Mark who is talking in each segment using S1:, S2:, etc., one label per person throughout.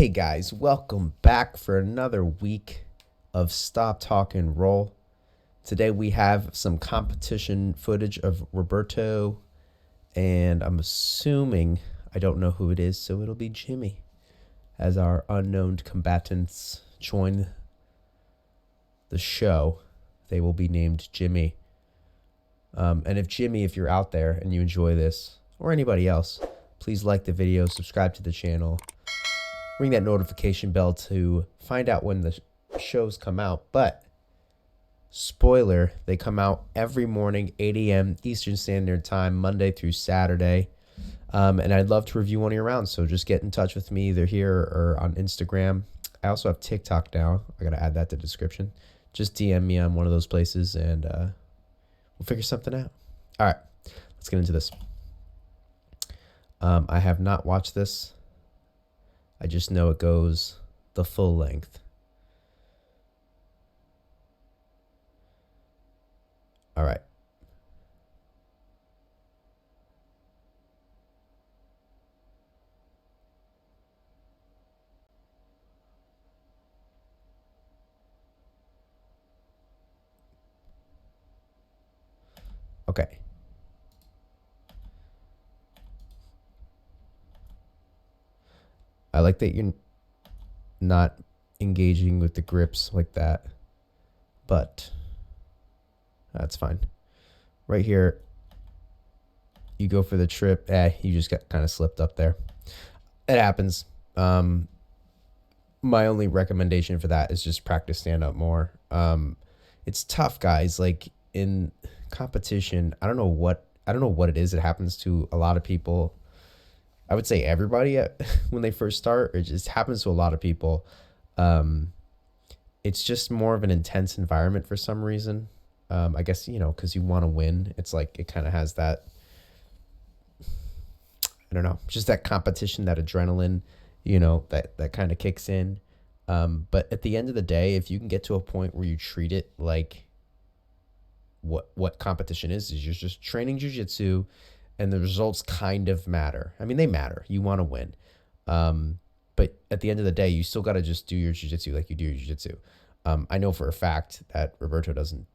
S1: Hey guys, welcome back for another week of Stop Talk and Roll. Today we have some competition footage of Roberto, and I'm assuming, I don't know who it is, so it'll be Jimmy. As our unknown combatants join the show, they will be named Jimmy. And if you're out there and you enjoy this, or anybody else, please like the video, subscribe to the channel, ring that notification bell to find out when the shows come out. But spoiler, they come out every morning, 8 a.m. Eastern Standard Time, Monday through Saturday. And I'd love to review one of your rounds, so just get in touch with me either here or on Instagram. I also have TikTok now. I got to add that to the description. Just DM me on one of those places, and we'll figure something out. All right, let's get into this. I have not watched this. I just know it goes the full length. All right. Okay. I like that you're not engaging with the grips like that, but that's fine. Right here, you go for the trip. You just got kind of slipped up there. It happens. My only recommendation for that is just practice stand up more. It's tough, guys. Like in competition, I don't know what it is. It happens to a lot of people. I would say everybody when they first start. It just happens to a lot of people. It's just more of an intense environment for some reason. I guess, because you want to win. It's like it kind of has that, I don't know, just that competition, that adrenaline, that kind of kicks in. But at the end of the day, if you can get to a point where you treat it like what competition is you're just training jiu-jitsu, and the results kind of matter. I mean, they matter. You want to win. But at the end of the day, you still got to just do your jiu-jitsu like you do your jiu-jitsu. I know for a fact that Roberto doesn't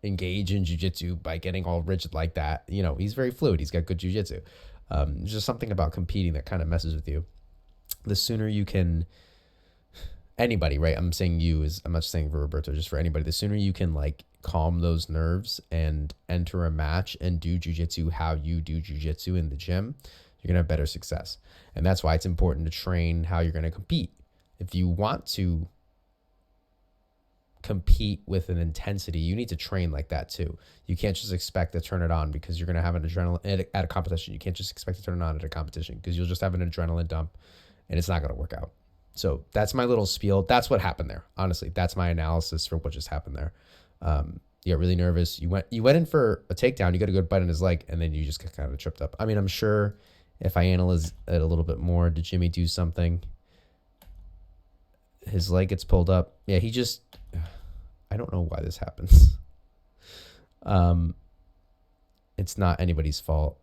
S1: engage in jiu-jitsu by getting all rigid like that. He's very fluid. He's got good jiu-jitsu. There's just something about competing that kind of messes with you. The sooner you can, anybody, right? I'm saying I'm not saying for Roberto, just for anybody. The sooner you can like calm those nerves and enter a match and do jiu-jitsu how you do jiu-jitsu in the gym, you're going to have better success. And that's why it's important to train how you're going to compete. If you want to compete with an intensity, you need to train like that too. You can't just expect to turn it on because you're going to have an adrenaline at a competition. You can't just expect to turn it on at a competition because you'll just have an adrenaline dump and it's not going to work out. So that's my little spiel. That's what happened there. Honestly, that's my analysis for what just happened there. You got really nervous. You went in for a takedown. You got a good bite on his leg, and then you just got kind of tripped up. I mean, I'm sure if I analyze it a little bit more, did Jimmy do something? His leg gets pulled up. Yeah, he just, I don't know why this happens. It's not anybody's fault.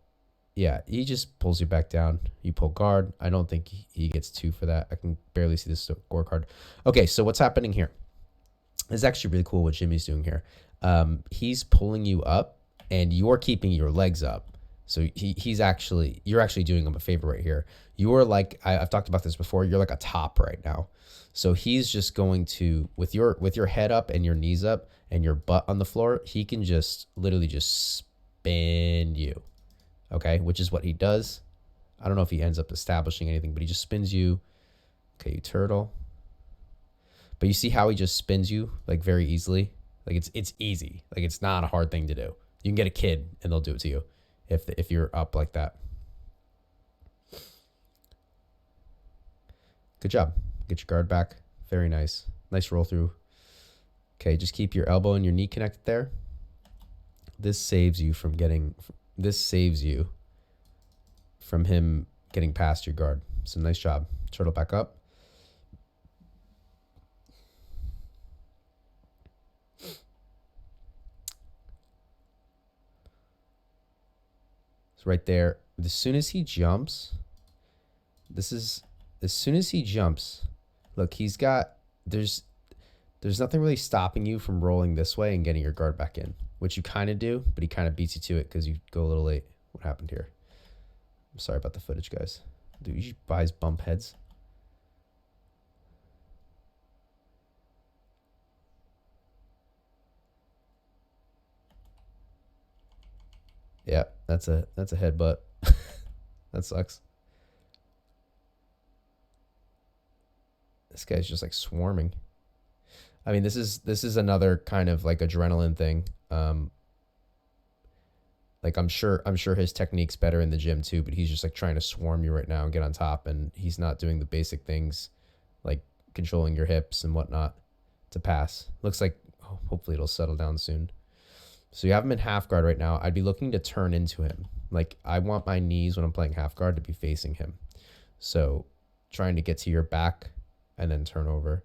S1: Yeah, he just pulls you back down. You pull guard. I don't think he gets 2 for that. I can barely see the scorecard. Okay, so what's happening here? It's actually really cool what Jimmy's doing here. He's pulling you up, and you're keeping your legs up. So you're actually doing him a favor right here. You're like, I've talked about this before. You're like a top right now. So he's just going to, with your head up and your knees up and your butt on the floor, he can just literally just spin you. Okay, which is what he does. I don't know if he ends up establishing anything, but he just spins you. Okay, you turtle. But you see how he just spins you like very easily? Like it's easy. Like it's not a hard thing to do. You can get a kid and they'll do it to you if you're up like that. Good job. Get your guard back. Very nice. Nice roll through. Okay, just keep your elbow and your knee connected there. This saves you from him getting past your guard. So nice job. Turtle back up. So right there, as soon as he jumps, this is as soon as he jumps, look, he's got, there's nothing really stopping you from rolling this way and getting your guard back in, which you kind of do, but he kind of beats you to it because you go a little late. What happened here? I'm sorry about the footage, guys. Dude, he buys bump heads. Yeah, that's a headbutt. That sucks. This guy's just like swarming. I mean, this is another kind of like adrenaline thing. Like I'm sure his technique's better in the gym too, but he's just like trying to swarm you right now and get on top, and he's not doing the basic things like controlling your hips and whatnot to pass. Looks like hopefully it'll settle down soon. So you have him in half guard right now. I'd be looking to turn into him. Like I want my knees when I'm playing half guard to be facing him. So trying to get to your back and then turn over.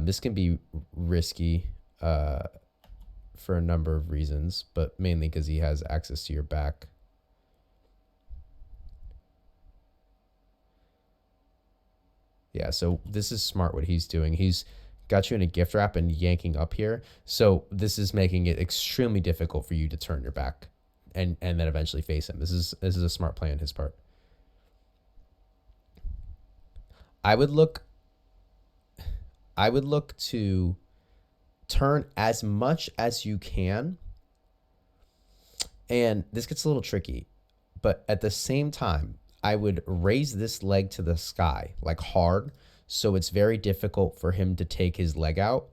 S1: This can be risky for a number of reasons, but mainly because he has access to your back. Yeah, so this is smart what he's doing. He's got you in a gift wrap and yanking up here. So this is making it extremely difficult for you to turn your back and then eventually face him. This is a smart play on his part. I would look to turn as much as you can. And this gets a little tricky, but at the same time, I would raise this leg to the sky, like hard, so it's very difficult for him to take his leg out,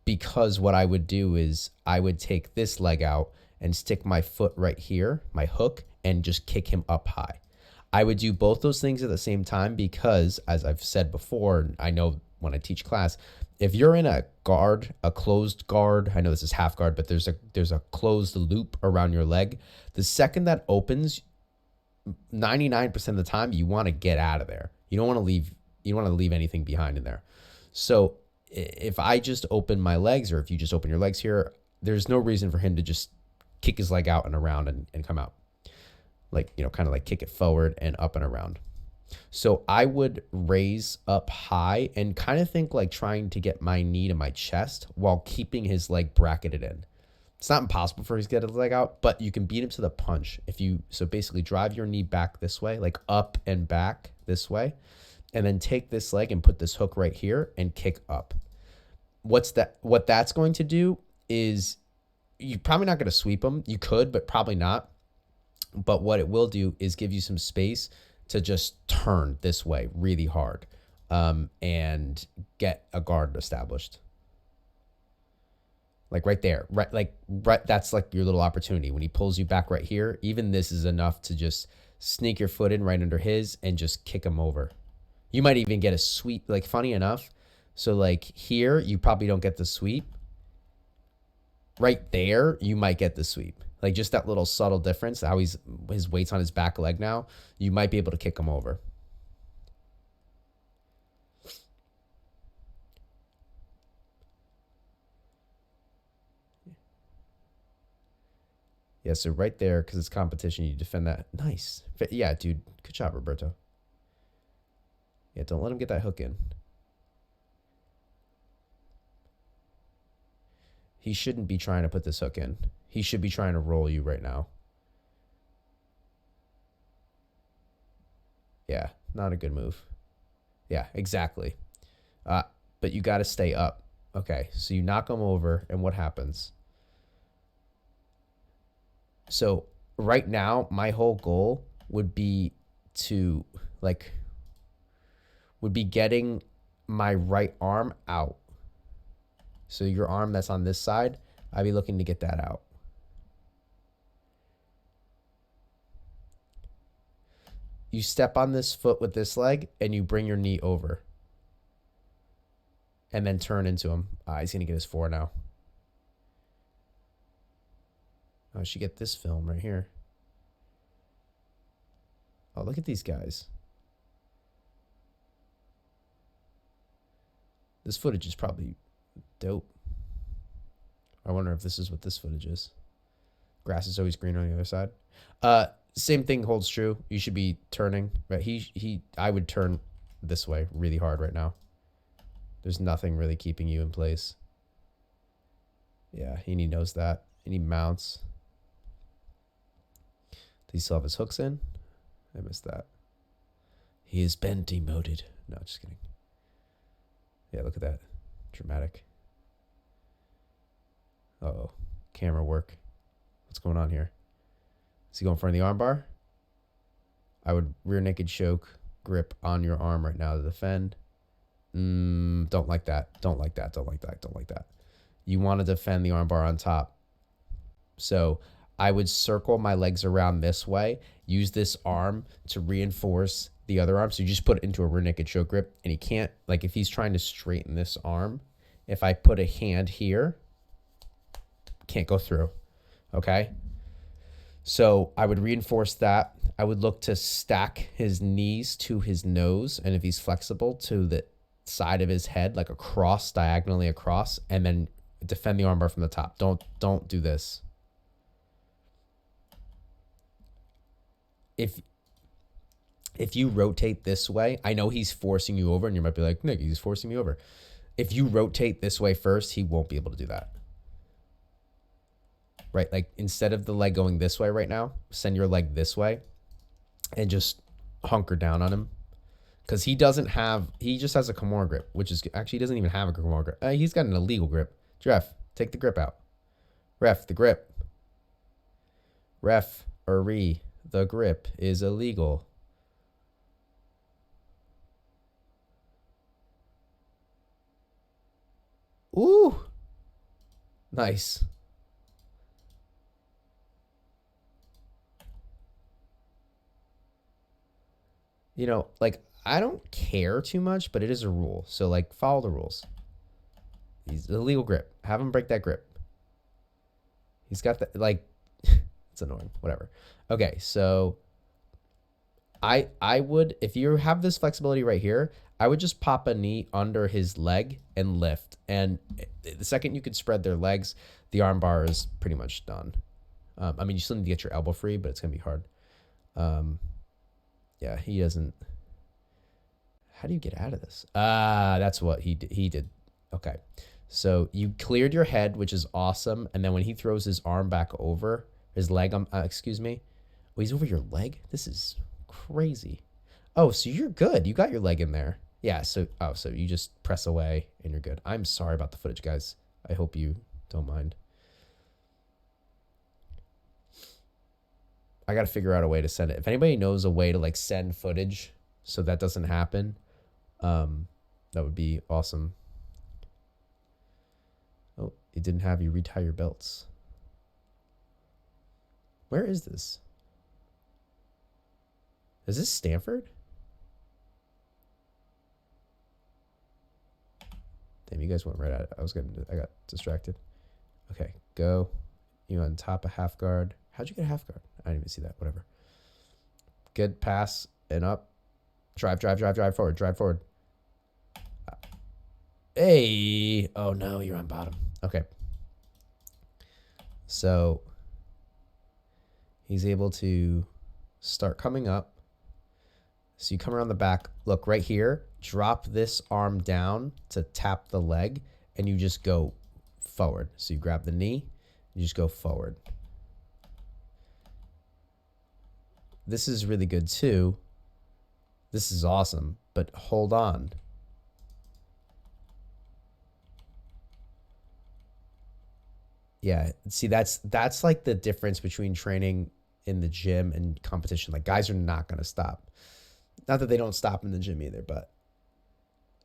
S1: because what I would do is I would take this leg out and stick my foot right here, my hook, and just kick him up high. I would do both those things at the same time because, as I've said before, I know when I teach class, if you're in a guard, a closed guard, I know this is half guard, but there's a closed loop around your leg. The second that opens, 99% of the time, you want to get out of there. You don't want to leave anything behind in there. So if I just open my legs, or if you just open your legs here, there's no reason for him to just kick his leg out and around and come out. Like, kind of like kick it forward and up and around. So I would raise up high and kind of think like trying to get my knee to my chest while keeping his leg bracketed in. It's not impossible for him to get his leg out, but you can beat him to the punch. So basically drive your knee back this way, like up and back this way, and then take this leg and put this hook right here and kick up. What that's going to do is you're probably not going to sweep him. You could, but probably not. But what it will do is give you some space to just turn this way really hard and get a guard established. Like right there, right. That's like your little opportunity. When he pulls you back right here, even this is enough to just sneak your foot in right under his and just kick him over. You might even get a sweep, like funny enough. So like here, you probably don't get the sweep. Right there, you might get the sweep. Like just that little subtle difference, how his weight's on his back leg now, you might be able to kick him over. Yeah, so right there, because it's competition, you defend that. Nice. Yeah, dude. Good job, Roberto. Yeah, don't let him get that hook in. He shouldn't be trying to put this hook in. He should be trying to roll you right now. Yeah, not a good move. Yeah, exactly. But you got to stay up. Okay, so you knock him over, and what happens? So right now, my whole goal would be getting my right arm out. So your arm that's on this side, I'd be looking to get that out. You step on this foot with this leg, and you bring your knee over. And then turn into him. He's going to get his 4 now. Oh, I should get this film right here. Oh, look at these guys. This footage is probably dope. I wonder if this is what this footage is. Grass is always greener on the other side. Same thing holds true. You should be turning, right? I would turn this way really hard right now. There's nothing really keeping you in place. Yeah, and he knows that. And he mounts. Does he still have his hooks in? I missed that. He has been demoted. No, just kidding. Yeah, look at that. Dramatic. Uh-oh. Camera work. What's going on here? Is he going for the armbar? I would rear naked choke grip on your arm right now to defend. Don't like that. Don't like that. Don't like that. Don't like that. You want to defend the armbar on top. So I would circle my legs around this way. Use this arm to reinforce the other arm. So you just put it into a rear naked choke grip. And he can't, like if he's trying to straighten this arm, if I put a hand here, can't go through. Okay? So I would reinforce that. I would look to stack his knees to his nose. And if he's flexible, to the side of his head, like across, diagonally across. And then defend the armbar from the top. Don't do this. If you rotate this way, I know he's forcing you over, and you might be like, Nick, he's forcing me over. If you rotate this way first, he won't be able to do that. Right? Like instead of the leg going this way right now, send your leg this way and just hunker down on him. Because he just has a Kimura grip, which is actually, he doesn't even have a Kimura grip. He's got an illegal grip. Ref, take the grip out. Ref, the grip. Referee, the grip is illegal. Ooh. Nice. You know, like, I don't care too much, but it is a rule. So, like, follow the rules. He's illegal grip. Have him break that grip. He's got that, like, it's annoying. Whatever. Okay, so I would, if you have this flexibility right here, I would just pop a knee under his leg and lift. And the second you can spread their legs, the arm bar is pretty much done. I mean, you still need to get your elbow free, but it's going to be hard. Yeah, he doesn't. How do you get out of this? That's what he did. Okay. So you cleared your head, which is awesome. And then when he throws his arm back over his leg, excuse me. Oh, he's over your leg? This is crazy. Oh, so you're good. You got your leg in there. Yeah, so you just press away and you're good. I'm sorry about the footage, guys. I hope you don't mind. I got to figure out a way to send it. If anybody knows a way to like send footage so that doesn't happen, that would be awesome. Oh, it didn't have you retie your belts. Where is this? Is this Stanford? Damn, you guys went right at it. I got distracted. Okay, go. You on top of half guard. How'd you get a half guard? I didn't even see that. Whatever. Good pass and up. Drive forward. Drive forward. Hey. Oh, no, you're on bottom. Okay. So he's able to start coming up. So you come around the back. Look, right here. Drop this arm down to tap the leg, and you just go forward. So you grab the knee. You just go forward. This is really good too. This is awesome, but hold on. Yeah, see, that's like the difference between training in the gym and competition. Like, guys are not going to stop. Not that they don't stop in the gym either, but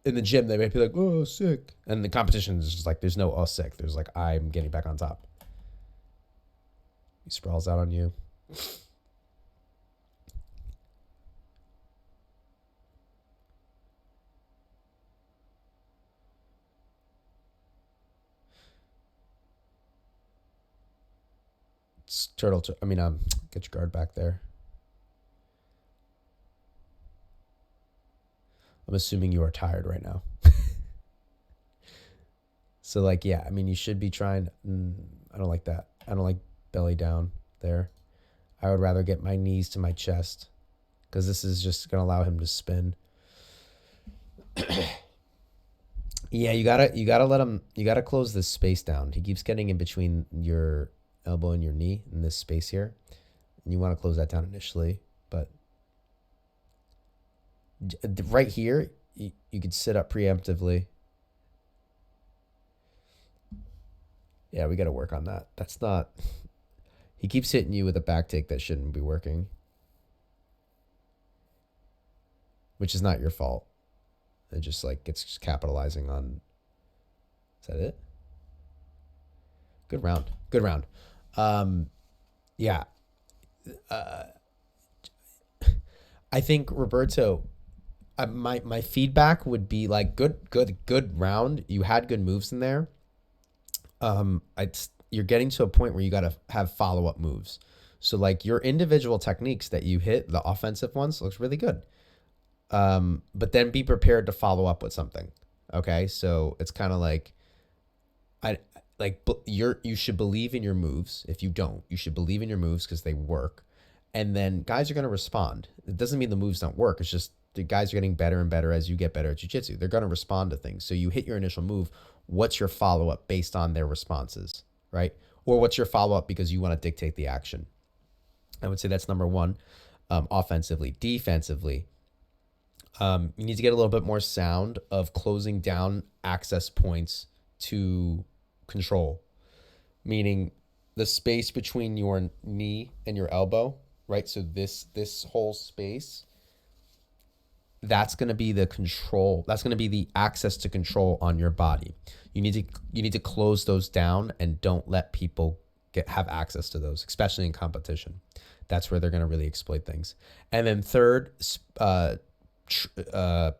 S1: in the gym, they might be like, oh, sick. And the competition is just like, there's no, oh, sick. There's like, I'm getting back on top. He sprawls out on you. Get your guard back there. I'm assuming you are tired right now. So, like, yeah, I mean, you should be trying. I don't like that. I don't like belly down there. I would rather get my knees to my chest because this is just going to allow him to spin. Yeah, you gotta let him. You gotta close this space down. He keeps getting in between your elbow and your knee in this space here, and you want to close that down initially. But right here, you could sit up preemptively. Yeah, we got to work on that. That's not. He keeps hitting you with a back take that shouldn't be working, which is not your fault. It just like it's just capitalizing on. Is that it? Good round. Good round. Yeah. I think Roberto. My feedback would be like good round. You had good moves in there. You're getting to a point where you got to have follow up moves. So like your individual techniques that you hit, the offensive ones, looks really good. But then be prepared to follow up with something. Okay, so it's kind of like I like you should believe in your moves. If you don't, you should believe in your moves because they work. And then guys are going to respond. It doesn't mean the moves don't work. It's just the guys are getting better and better as you get better at jiu-jitsu. They're going to respond to things. So you hit your initial move. What's your follow-up based on their responses, right? Or what's your follow-up because you want to dictate the action? I would say that's number one, offensively. Defensively, you need to get a little bit more sound of closing down access points to control, meaning the space between your knee and your elbow, right? So this whole space, that's going to be the control. That's going to be the access to control on your body. You need to close those down and don't let people have access to those, especially in competition. That's where they're going to really exploit things. And then third,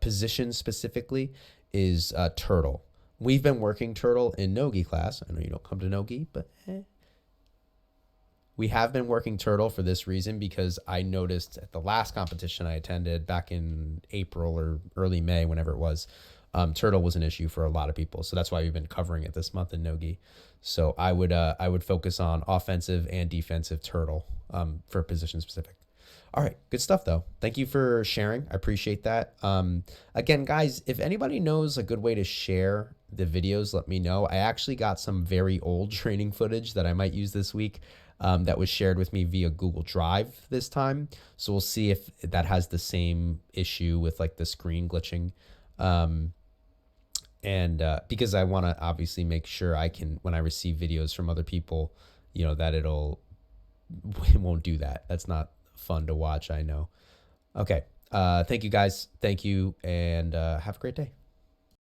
S1: position specifically is turtle. We've been working turtle in no-gi class. I know you don't come to no-gi, but we have been working turtle for this reason because I noticed at the last competition I attended back in April or early May, whenever it was, turtle was an issue for a lot of people. So that's why we've been covering it this month in no-gi. So I would focus on offensive and defensive turtle for position specific. All right, good stuff though. Thank you for sharing. I appreciate that. Again, guys, if anybody knows a good way to share the videos, let me know. I actually got some very old training footage that I might use this week that was shared with me via Google Drive this time. So we'll see if that has the same issue with like the screen glitching. Because I want to obviously make sure I can, when I receive videos from other people, that it won't do that. That's not fun to watch, I know. Okay. Thank you guys. Thank you, and have a great day.